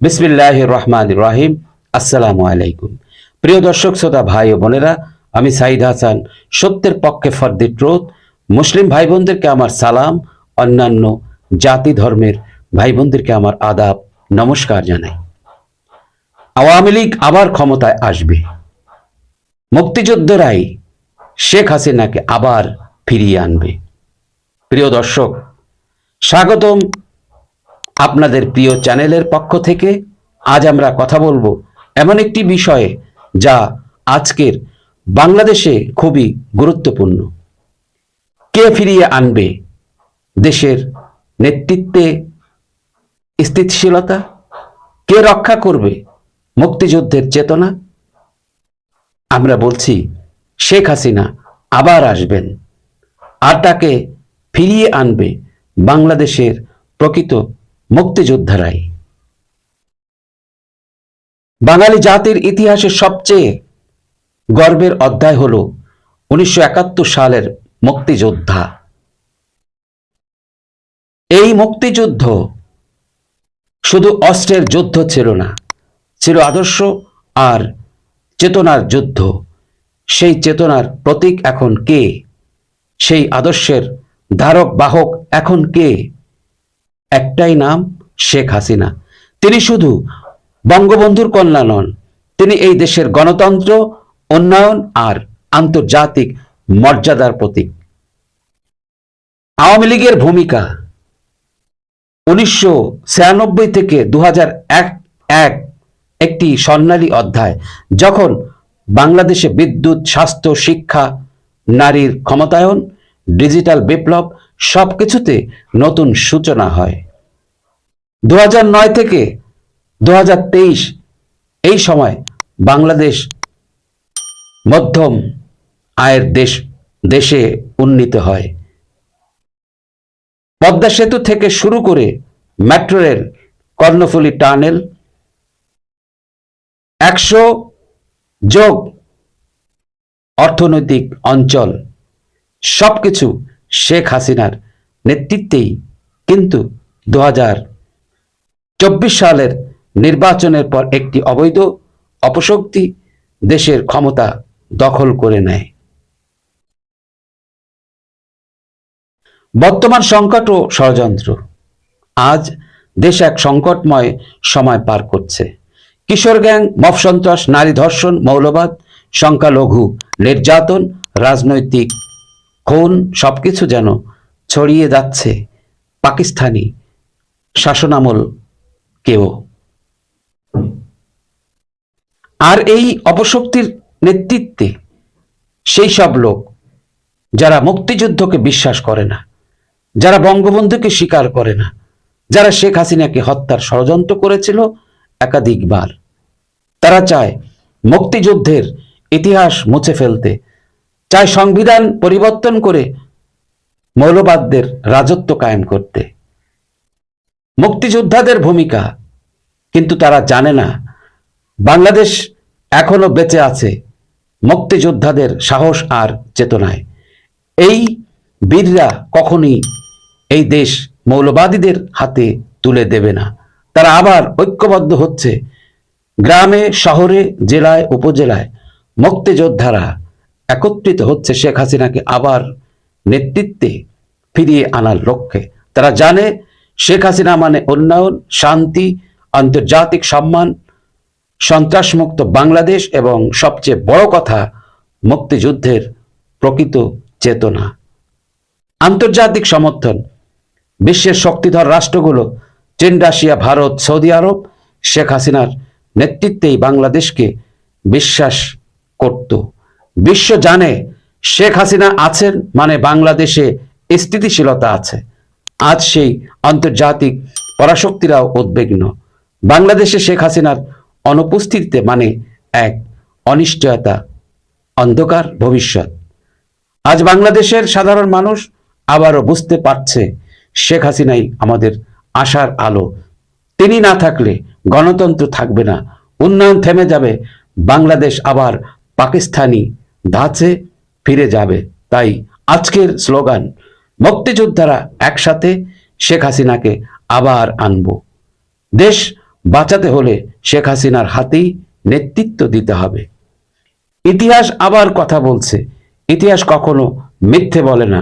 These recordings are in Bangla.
বিসমিল্লাহির রহমানির রহিম। আসসালামু আলাইকুম। প্রিয় দর্শক শ্রোতা ভাই ও বোনেরা, আমি সাইদ হাসান, সত্যের পক্ষে ফর দি ট্রুথ। মুসলিম ভাই বোনদেরকে আমার সালাম, অন্যান্য জাতি ধর্মের ভাই বোনদেরকে আমার আদাব, নমস্কার জানাই। আওয়ামী লীগ আবার ক্ষমতায় আসবে, মুক্তিযোদ্ধারাই শেখ হাসিনাকে আবার ফিরিয়ে আনবে। প্রিয় দর্শক, স্বাগতম আপনাদের প্রিয় চ্যানেলের পক্ষ থেকে। আজ আমরা কথা বলবো এমন একটি বিষয়ে যা আজকের বাংলাদেশে খুবই গুরুত্বপূর্ণ। কে ফিরিয়ে আনবে দেশের নেতৃত্বে স্থিতিশীলতা? কে রক্ষা করবে মুক্তিযুদ্ধের চেতনা? আমরা বলছি শেখ হাসিনা আবার আসবেন, আর তাকে ফিরিয়ে আনবে বাংলাদেশের প্রকৃত মুক্তিযোদ্ধারাই। বাঙালি জাতির ইতিহাসের সবচেয়ে গর্বের অধ্যায় হল 1971 সালের মুক্তিযোদ্ধা। এই মুক্তিযুদ্ধ শুধু অস্ত্রের যুদ্ধ ছিল না, ছিল আদর্শ আর চেতনার যুদ্ধ। সেই চেতনার প্রতীক এখন কে? সেই আদর্শের ধারক বাহক এখন কে? একটাই নাম, শেখ হাসিনা। তিনি শুধু বঙ্গবন্ধুর কন্যা নন, তিনি এই দেশের গণতন্ত্র, উন্নয়ন আর আন্তর্জাতিক মর্যাদার প্রতীক। আওয়ামী লীগের ভূমিকা 1996 থেকে 2001 একটি স্বর্ণালী অধ্যায়, যখন বাংলাদেশে বিদ্যুৎ, স্বাস্থ্য, শিক্ষা, নারীর ক্ষমতায়ন, ডিজিটাল বিপ্লব সবকিছুতে নতুন সূচনা হয়। 2009 থেকে 2023 এই সময় বাংলাদেশ মধ্যম আয়ের দেশে উন্নীত হয়। পদ্মা সেতু থেকে শুরু করে মেট্রো রেল, কর্ণফুলী টানেল, 100 যোগ অর্থনৈতিক অঞ্চল, সবকিছু শেখ হাসিনার নেতৃত্বেই। কিন্তু 2024 সালের নির্বাচনের পর একটি অবৈধ অপশক্তি দেশের ক্ষমতা দখল করে নেয়। বর্তমান সংকট ও ষড়যন্ত্র। আজ দেশ এক সংকটময় সময় পার করছে। কিশোর গ্যাং, মব সন্ত্রাস, নারী ধর্ষণ, মৌলবাদ, সংখ্যালঘু নির্যাতন, রাজনৈতিক খুন সবকিছু যেন ছড়িয়ে যাচ্ছে পাকিস্তানি শাসনামল কেউ। আর এই অপশক্তির নেতৃত্বে সেই সব লোক যারা মুক্তিযুদ্ধকে বিশ্বাস করে না, যারা বঙ্গবন্ধুকে স্বীকার করে না, যারা শেখ হাসিনাকে হত্যার ষড়যন্ত্র করেছিল একাধিকবার। তারা চায় মুক্তিযুদ্ধের ইতিহাস মুছে ফেলতে, চায় সংবিধান পরিবর্তন করে মৌলবাদদের রাজত্ব কায়েম করতে। মুক্তিযোদ্ধাদের ভূমিকা কিন্তু তারা জানে না, বাংলাদেশ এখনো বেঁচে আছে মুক্তিযোদ্ধাদের সাহস আর চেতনায়। এই বীররা কখনই এই দেশ মৌলবাদীদের হাতে তুলে দেবে না। তারা আবার ঐক্যবদ্ধ হচ্ছে। গ্রামে, শহরে, জেলায়, উপজেলায় মুক্তিযোদ্ধারা একত্রিত হচ্ছে শেখ হাসিনাকে আবার নেতৃত্বে ফিরিয়ে আনার লক্ষ্যে। তারা জানে শেখ হাসিনা মানে উন্নয়ন, শান্তি, আন্তর্জাতিক সম্মান, সন্ত্রাসমুক্ত বাংলাদেশ এবং সবচেয়ে বড় কথা, মুক্তিযুদ্ধের প্রকৃত চেতনা। আন্তর্জাতিক সমর্থন। বিশ্বের শক্তিধর রাষ্ট্রগুলো, চীন, রাশিয়া, ভারত, সৌদি আরব শেখ হাসিনার নেতৃত্বেই বাংলাদেশকে বিশ্বাস করত। বিশ্ব জানে শেখ হাসিনা আছেন মানে বাংলাদেশে স্থিতিশীলতা আছে। আজ সেই আন্তর্জাতিক পরাশক্তিরাও উদ্বিগ্ন। বাংলাদেশে শেখ হাসিনার অনুপস্থিতিতে মানে এক অনিশ্চয়তা, অন্ধকার ভবিষ্যৎ। আজ বাংলাদেশের সাধারণ মানুষ আবারও বুঝতে পারছে শেখ হাসিনাই আমাদের আশার আলো। তিনি না থাকলে গণতন্ত্র থাকবে না, উন্নয়ন থেমে যাবে, বাংলাদেশ আবার পাকিস্তানি ধাঁচে ফিরে যাবে। তাই আজকের স্লোগান, মুক্তিযোদ্ধারা একসাথে শেখ হাসিনাকে আবার আনব। দেশ বাঁচাতে হলে শেখ হাসিনার হাতেই নেতৃত্ব দিতে হবে। ইতিহাস আবার কথা বলছে, ইতিহাস কখনো মিথ্যে বলে না।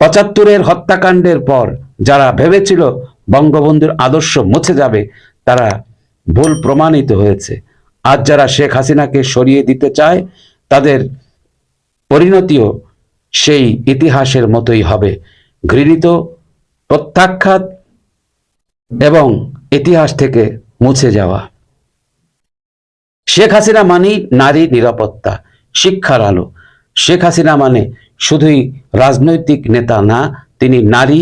৭৫-এর হত্যাকাণ্ডের পর যারা ভেবেছিল বঙ্গবন্ধুর আদর্শ মুছে যাবে, তারা ভুল প্রমাণিত হয়েছে। আজ যারা শেখ হাসিনাকে সরিয়ে দিতে চায়, তাদের পরিণতিও সেই ইতিহাসের মতোই হবে, ঘৃণিত, প্রত্যাখ্যাত এবং ইতিহাস থেকে মুছে যাওয়া। শেখ হাসিনা মানেই নারী নিরাপত্তা, শিক্ষার আলো। শেখ হাসিনা মানে শুধুই রাজনৈতিক নেতা না, তিনি নারী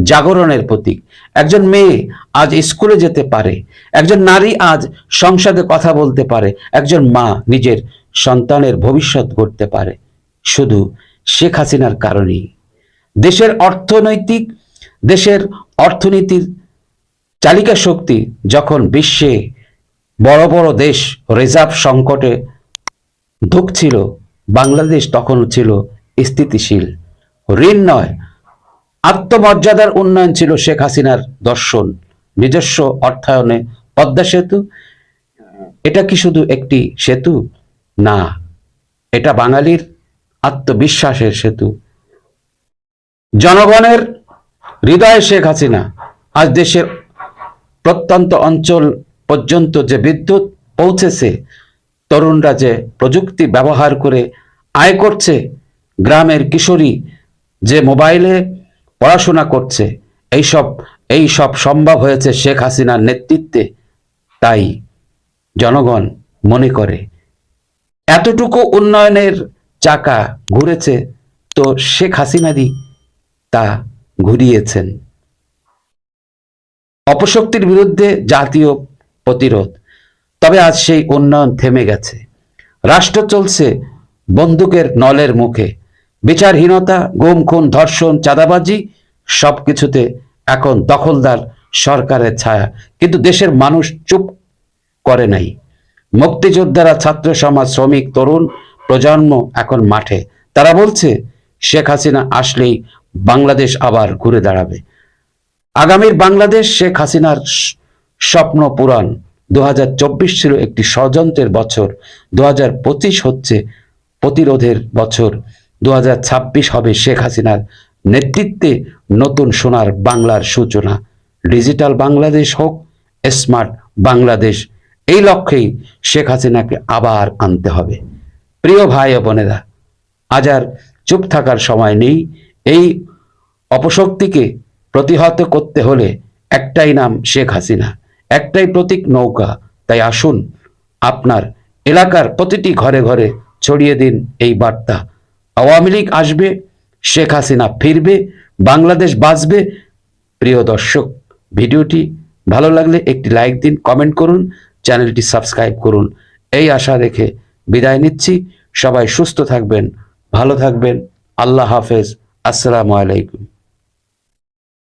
জাগরণের প্রতীক। একজন মেয়ে আজ স্কুলে যেতে পারে, একজন নারী আজ সংসদে কথা বলতে পারে, একজন মা নিজের সন্তানের ভবিষ্যৎ গড়তে পারে শুধু শেখ হাসিনার কারণেই। দেশের অর্থনীতির চালিকা শক্তি যখন বিশ্বে বড় বড় দেশ রিজার্ভ সংকটে ধুঁকছিল, বাংলাদেশ তখন ছিল স্থিতিশীল। ঋণ নয়, আত্মমর্যাদার উন্নয়ন ছিল শেখ হাসিনার দর্শন। নিজস্ব অর্থায়নে পদ্মা সেতু, এটা কি শুধু একটি সেতু? না, এটা বাঙালির আত্মবিশ্বাসের সেতু। জনগণের হৃদয়ে শেখ হাসিনা। আজ দেশের প্রত্যন্ত অঞ্চল পর্যন্ত যে বিদ্যুৎ পৌঁছেছে, তরুণরা যে প্রযুক্তি ব্যবহার করে আয় করছে, গ্রামের কিশোরী যে মোবাইলে পড়াশোনা করছে, এই সব সম্ভব হয়েছে শেখ হাসিনার নেতৃত্বে। তাই জনগণ মনে করে এতটুকু উন্নয়নের চাকা ঘুরেছে তো শেখ হাসিনারই তা ঘুরিয়েছেন। অপশক্তির বিরুদ্ধে জাতীয় প্রতিরোধ। তবে আজ সেই উন্নয়ন থেমে গেছে। রাষ্ট্র চলছে বন্দুকের নলের মুখে। বিচারহীনতা, গুম, খুন, ধর্ষণ, চাঁদাবাজি সবকিছুতে এখন দখলদার সরকারের ছায়া। কিন্তু দেশের মানুষ চুপ করে নাই। মুক্তিযোদ্ধারা, ছাত্র সমাজ, শ্রমিক, তরুণ প্রজন্ম এখন মাঠে। তারা বলছে শেখ হাসিনা আসলেই বাংলাদেশ আবার ঘুরে দাঁড়াবে। আগামীর বাংলাদেশ শেখ হাসিনার স্বপ্ন পূরণ। 2024 ছিল একটি ষড়যন্ত্রের বছর, 2025 হচ্ছে প্রতিরোধের বছর, 2026 হবে শেখ হাসিনার নেতৃত্বে নতুন সোনার বাংলার সূচনা। ডিজিটাল বাংলাদেশ হোক, স্মার্ট বাংলাদেশ, এই লক্ষ্যেই শেখ হাসিনাকে আবার আনতে হবে। প্রিয় ভাই ও বোনেরা, আজ আর চুপ থাকার সময় নেই। এই অপশক্তিকে প্রতিহত করতে হলে একটাই নাম, শেখ হাসিনা, একটাই প্রতীক, নৌকা। তাই আসুন, আপনার এলাকার প্রতিটি ঘরে ঘরে ছড়িয়ে দিন এই বার্তা। আওয়ামী লীগ আসবে, শেখ হাসিনা ফিরবে, বাংলাদেশ বাঁচবে। প্রিয় দর্শক, ভিডিওটি ভালো লাগলে একটি লাইক দিন, কমেন্ট করুন, চ্যানেলটি সাবস্ক্রাইব করুন। এই আশা রেখে বিদায় নিচ্ছি। সবাই সুস্থ থাকবেন, ভালো থাকবেন। আল্লাহ হাফেজ। আসসালামু আলাইকুম।